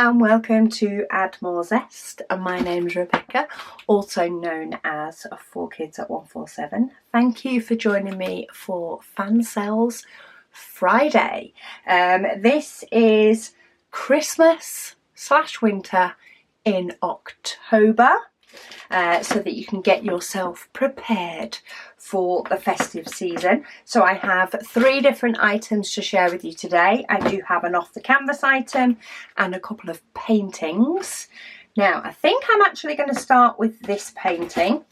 and welcome to Add More Zest, and my name's Rebecca, also known as 4Kids at 147. Thank you for joining me for Fansells Friday. This is Christmas / winter in October, so that you can get yourself prepared for the festive season. So I have 3 different items to share with you today. I do have an off the canvas item and a couple of paintings. Now I think I'm actually going to start with this painting.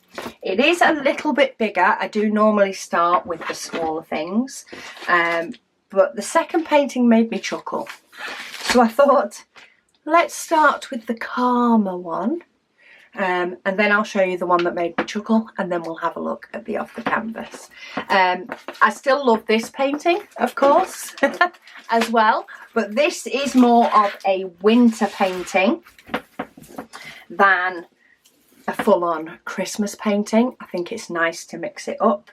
It is a little bit bigger. I do normally start with the smaller things, but the second painting made me chuckle. So I thought, let's start with the calmer one. And then I'll show you the one that made me chuckle, and then we'll have a look at the off the canvas. I still love this painting, of course, as well, but this is more of a winter painting than a full-on Christmas painting. I think it's nice to mix it up.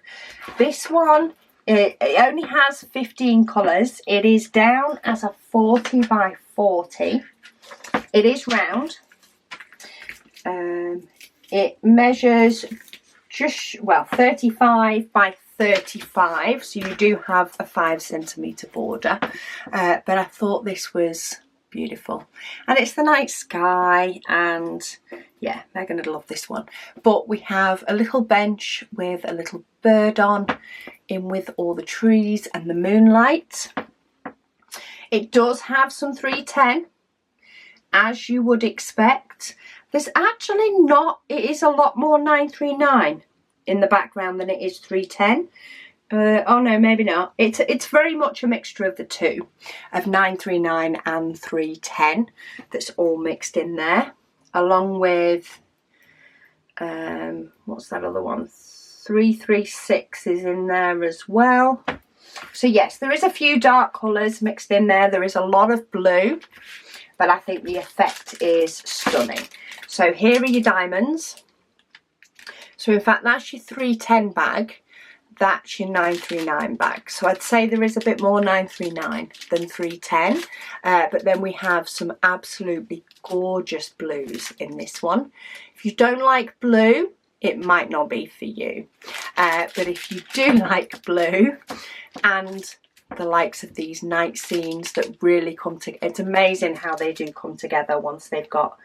This one, it only has 15 colours. It is down as a 40 by 40. It is round. It measures just, well, 35 by 35, so you do have a 5cm border, but I thought this was beautiful, and it's the night sky, and yeah, they're going to love this one. But we have a little bench with a little bird on, in with all the trees and the moonlight. It does have some 310, as you would expect. There's actually not, it is a lot more 939 in the background than it is 310. Oh no, maybe not. It's very much a mixture of the two, of 939 and 310, that's all mixed in there, along with, what's that other one? 336 is in there as well. So yes, there is a few dark colours mixed in there. There is a lot of blue, but I think the effect is stunning. So here are your diamonds. So in fact, that's your 310 bag. That's your 939 bag. So I'd say there is a bit more 939 than 310. But then we have some absolutely gorgeous blues in this one. If you don't like blue, it might not be for you. But if you do like blue and the likes of these night scenes that really come together, it's amazing how they do come together once they've got,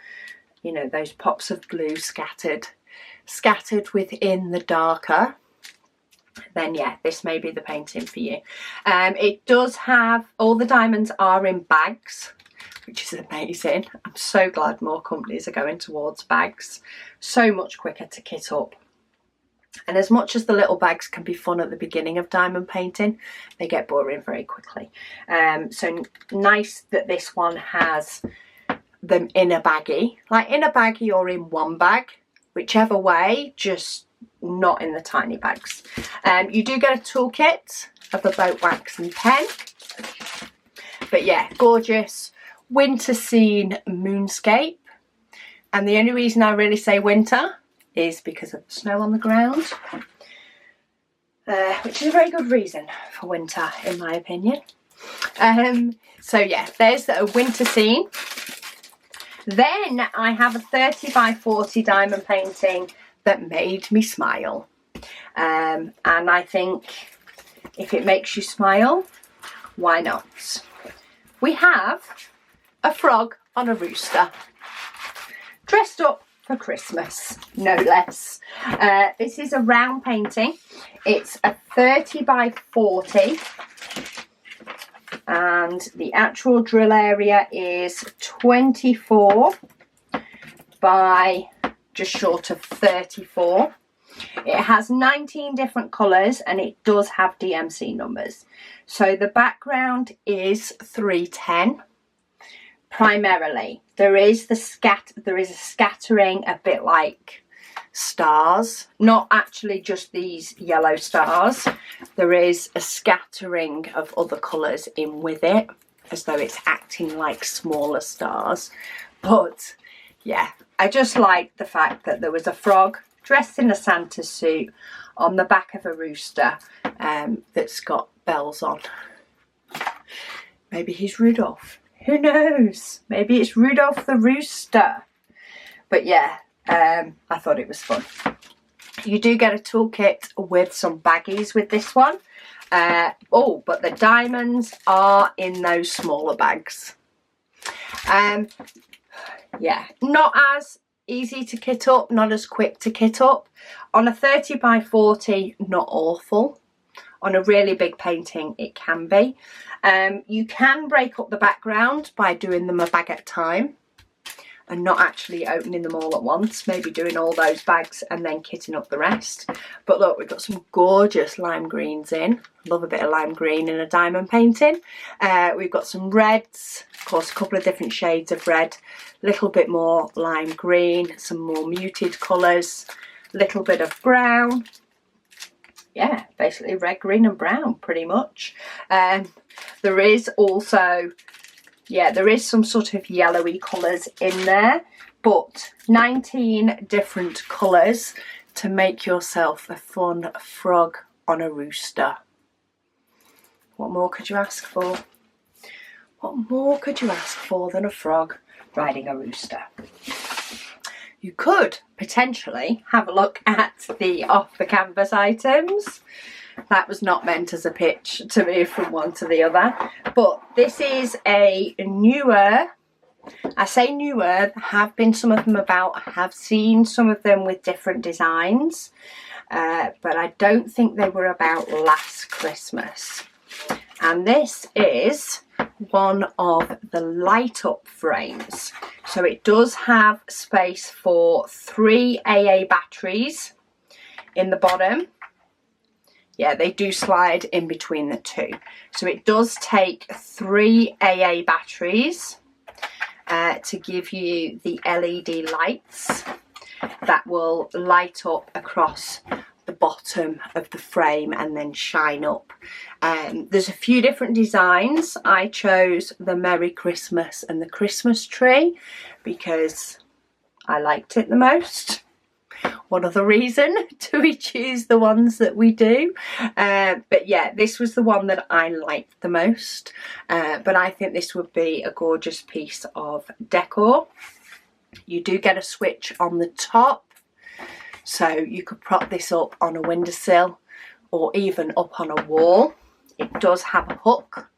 you know, those pops of blue scattered within the darker, then yeah, this may be the painting for you. It does have, all the diamonds are in bags, which is amazing. I'm so glad more companies are going towards bags. So much quicker to kit up. And as much as the little bags can be fun at the beginning of diamond painting, they get boring very quickly. So nice that this one has them in a baggie, like in a baggie or in one bag, whichever way, just not in the tiny bags. You do get a toolkit of the boat wax and pen. But yeah, gorgeous winter scene moonscape. And the only reason I really say winter is because of the snow on the ground, which is a very good reason for winter, in my opinion. So yeah, there's a winter scene. Then I have a 30 by 40 diamond painting that made me smile. And I think if it makes you smile, why not? We have a frog on a rooster, dressed up for Christmas, no less. This is a round painting. It's a 30 by 40. And the actual drill area is 24 by just short of 34. It has 19 different colours, and it does have DMC numbers. So the background is 310 primarily. There is a scattering, a bit like stars, not actually just these yellow stars. There is a scattering of other colours in with it, as though it's acting like smaller stars. But yeah, I just like the fact that there was a frog dressed in a Santa suit on the back of a rooster that's got bells on. Maybe he's Rudolph, Who knows? Maybe it's Rudolph the Rooster. But yeah, I thought it was fun. You do get a toolkit with some baggies with this one. Oh, but the diamonds are in those smaller bags. Yeah, not as easy to kit up, not as quick to kit up. On a 30 by 40, not awful. On a really big painting, it can be. You can break up the background by doing them a bag at a time and not actually opening them all at once. Maybe doing all those bags and then kitting up the rest. But look, we've got some gorgeous lime greens in. Love a bit of lime green in a diamond painting. We've got some reds, of course, a couple of different shades of red. A little bit more lime green, some more muted colours, a little bit of brown. Yeah, basically red, green and brown pretty much. There is also, yeah, there is some sort of yellowy colours in there, but 19 different colours to make yourself a fun frog on a rooster. What more could you ask for? What more could you ask for than a frog riding a rooster? You could potentially have a look at the off the canvas items. That was not meant as a pitch to move from one to the other. But this is a newer, I say newer, there have been some of them about. I have seen some of them with different designs. But I don't think they were about last Christmas. And this is one of the light up frames. So it does have space for 3 AA batteries in the bottom. Yeah, they do slide in between the two. So it does take 3 AA batteries to give you the LED lights that will light up across the bottom of the frame and then shine up. There's a few different designs. I chose the Merry Christmas and the Christmas tree because I liked it the most. One other reason do we choose the ones that we do. But yeah, this was the one that I liked the most. But I think this would be a gorgeous piece of decor. You do get a switch on the top, so you could prop this up on a windowsill or even up on a wall. It does have a hook.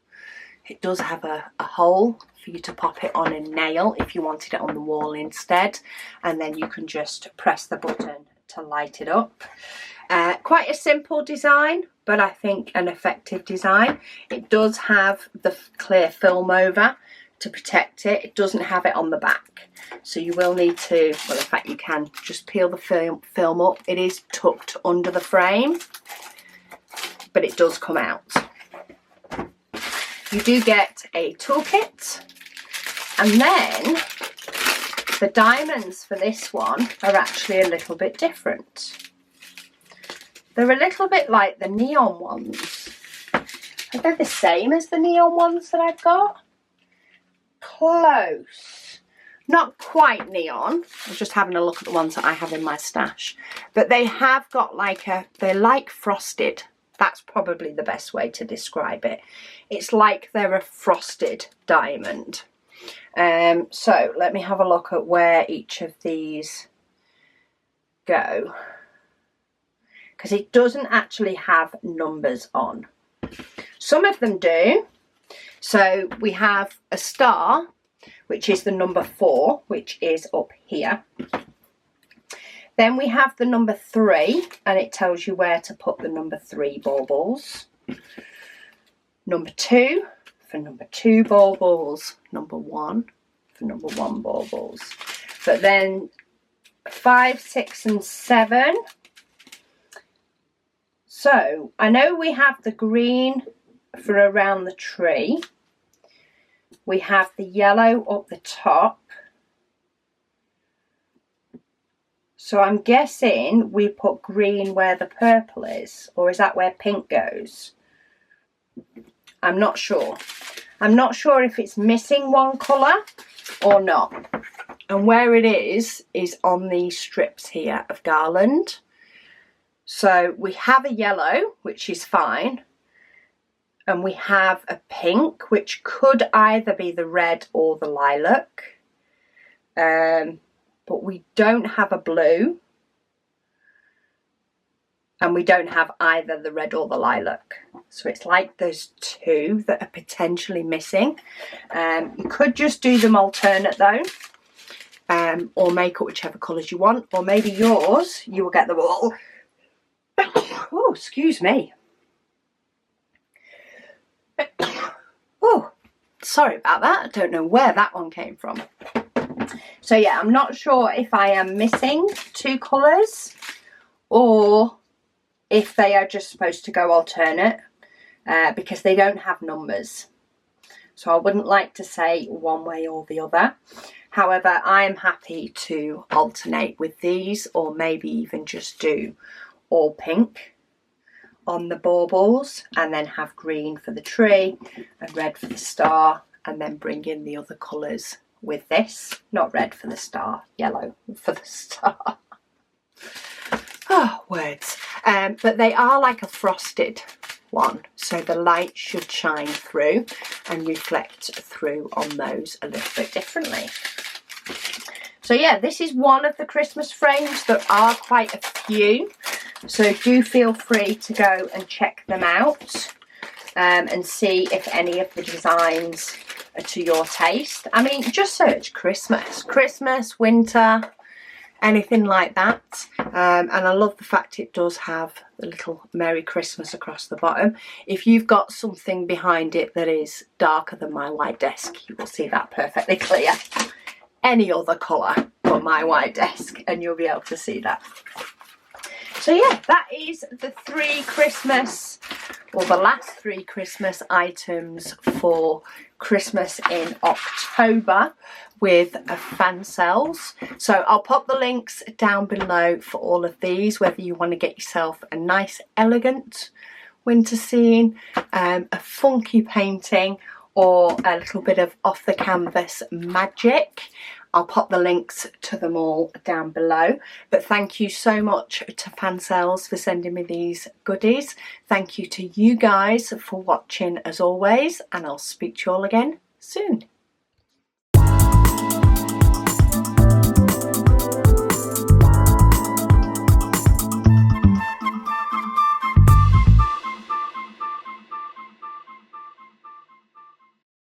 It does have a hole for you to pop it on a nail if you wanted it on the wall instead. And then you can just press the button to light it up. Quite a simple design, but I think an effective design. It does have the clear film over to protect it. It doesn't have it on the back. So you will need to, well, in fact you can just peel the film up. It is tucked under the frame, but it does come out. You do get a toolkit, and then the diamonds for this one are actually a little bit different. They're a little bit like the neon ones. Are they the same as the neon ones that I've got? Close. Not quite neon. I'm just having a look at the ones that I have in my stash. But they have got like they're like frosted. That's probably the best way to describe it. It's like they're a frosted diamond. So let me have a look at where each of these go, because it doesn't actually have numbers on. Some of them do. So we have a star, which is the number 4, which is up here. Then we have the number 3, and it tells you where to put the number 3 baubles. Number 2 for number 2 baubles. Number 1 for number 1 baubles. But then 5, 6 and 7. So I know we have the green for around the tree. We have the yellow up the top. So I'm guessing we put green where the purple is, or is that where pink goes? I'm not sure. I'm not sure if it's missing one colour or not. And where it is on these strips here of garland. So we have a yellow, which is fine. And we have a pink, which could either be the red or the lilac. But we don't have a blue. And we don't have either the red or the lilac. So it's like there's two that are potentially missing. You could just do them alternate though. Or make up whichever colours you want. Or maybe yours, you will get them all. Oh, excuse me. Oh, sorry about that. I don't know where that one came from. So yeah, I'm not sure if I am missing two colours or if they are just supposed to go alternate because they don't have numbers. So I wouldn't like to say one way or the other. However, I am happy to alternate with these or maybe even just do all pink on the baubles and then have green for the tree and red for the star and then bring in the other colours with this. Not red for the star, yellow for the star. Oh, words. But they are like a frosted one, so the light should shine through and reflect through on those a little bit differently. So yeah, this is one of the Christmas frames. There are quite a few, so do feel free to go and check them out and see if any of the designs are to your taste. I mean, just search Christmas, winter, anything like that. And I love the fact it does have the little Merry Christmas across the bottom. If you've got something behind it that is darker than my white desk, you will see that perfectly clear. Any other colour but my white desk and you'll be able to see that. So yeah, that is the last three Christmas items for Christmas in October with Fansells. So I'll pop the links down below for all of these, whether you want to get yourself a nice elegant winter scene, a funky painting, or a little bit of off the canvas magic. I'll pop the links to them all down below. But thank you so much to Fansells for sending me these goodies. Thank you to you guys for watching as always, and I'll speak to you all again soon.